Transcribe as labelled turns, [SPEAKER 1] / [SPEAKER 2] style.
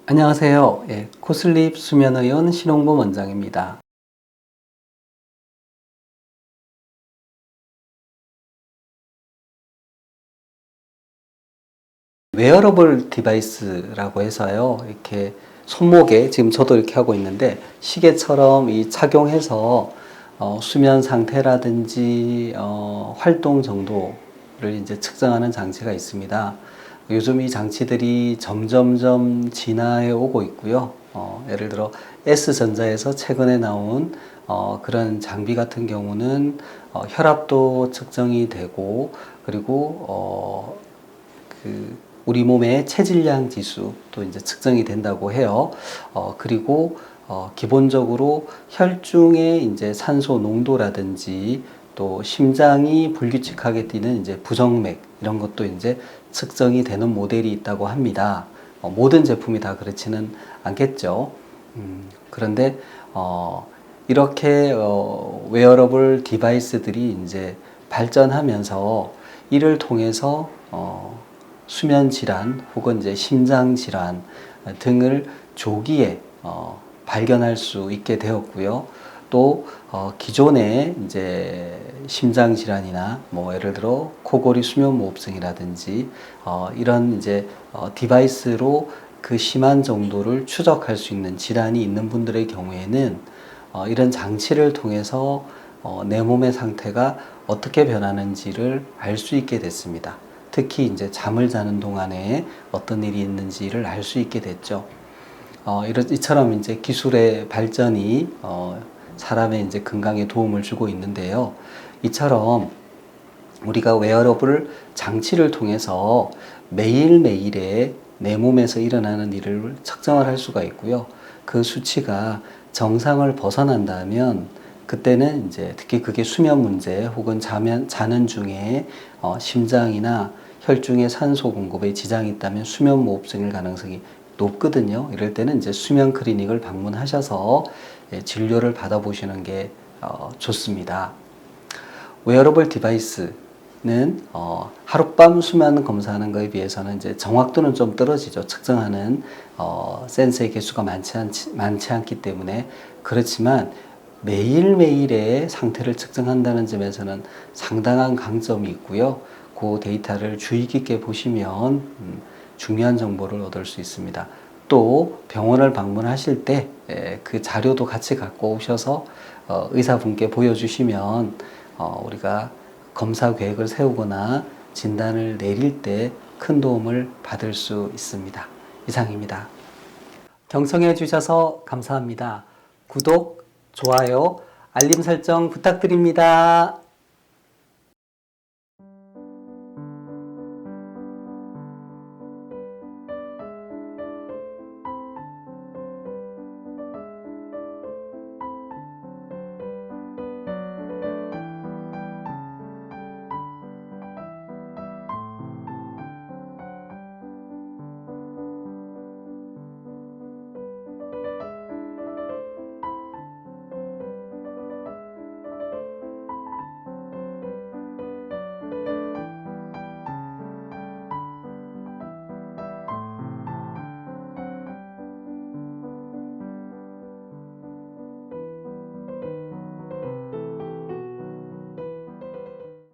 [SPEAKER 1] 안녕하세요. 코슬립 수면의원 신홍범 원장입니다. 웨어러블 디바이스라고 해서요. 이렇게 손목에 지금 저도 이렇게 하고 있는데 시계처럼 이 착용해서 수면 상태라든지 활동 정도를 이제 측정하는 장치가 있습니다. 요즘 이 장치들이 점점점 진화해 오고 있고요. 예를 들어 S전자에서 최근에 나온 그런 장비 같은 경우는 혈압도 측정이 되고 그리고 우리 몸의 체질량 지수도 이제 측정이 된다고 해요. 그리고 기본적으로 혈중의 이제 산소 농도라든지 또 심장이 불규칙하게 뛰는 이제 부정맥 이런 것도 이제 측정이 되는 모델이 있다고 합니다. 모든 제품이 다 그렇지는 않겠죠. 그런데 이렇게 웨어러블 디바이스들이 이제 발전하면서 이를 통해서 수면 질환 혹은 이제 심장 질환 등을 조기에 발견할 수 있게 되었고요. 또 기존의 이제 심장 질환이나 뭐 예를 들어 코골이 수면무호흡증이라든지 이런 이제 디바이스로 그 심한 정도를 추적할 수 있는 질환이 있는 분들의 경우에는 이런 장치를 통해서 내 몸의 상태가 어떻게 변하는지를 알 수 있게 됐습니다. 특히 이제 잠을 자는 동안에 어떤 일이 있는지를 알 수 있게 됐죠. 이처럼 이제 기술의 발전이 사람의 이제 건강에 도움을 주고 있는데요. 이처럼 우리가 웨어러블 장치를 통해서 매일매일의 내 몸에서 일어나는 일을 측정을 할 수가 있고요. 그 수치가 정상을 벗어난다면 그때는 이제 특히 그게 수면 문제 혹은 자는 중에 심장이나 혈중의 산소 공급에 지장이 있다면 수면무호흡증일 가능성이 높거든요. 이럴 때는 이제 수면 클리닉을 방문하셔서 진료를 받아보시는 게 좋습니다. 웨어러블 디바이스는 하룻밤 수면 검사하는 것에 비해서는 이제 정확도는 좀 떨어지죠. 측정하는 센서의 개수가 많지 않기 때문에. 그렇지만 매일매일의 상태를 측정한다는 점에서는 상당한 강점이 있고요. 그 데이터를 주의 깊게 보시면 중요한 정보를 얻을 수 있습니다. 또 병원을 방문하실 때 그 자료도 같이 갖고 오셔서 의사분께 보여주시면 우리가 검사 계획을 세우거나 진단을 내릴 때 큰 도움을 받을 수 있습니다. 이상입니다. 경청해 주셔서 감사합니다. 구독, 좋아요, 알림 설정 부탁드립니다.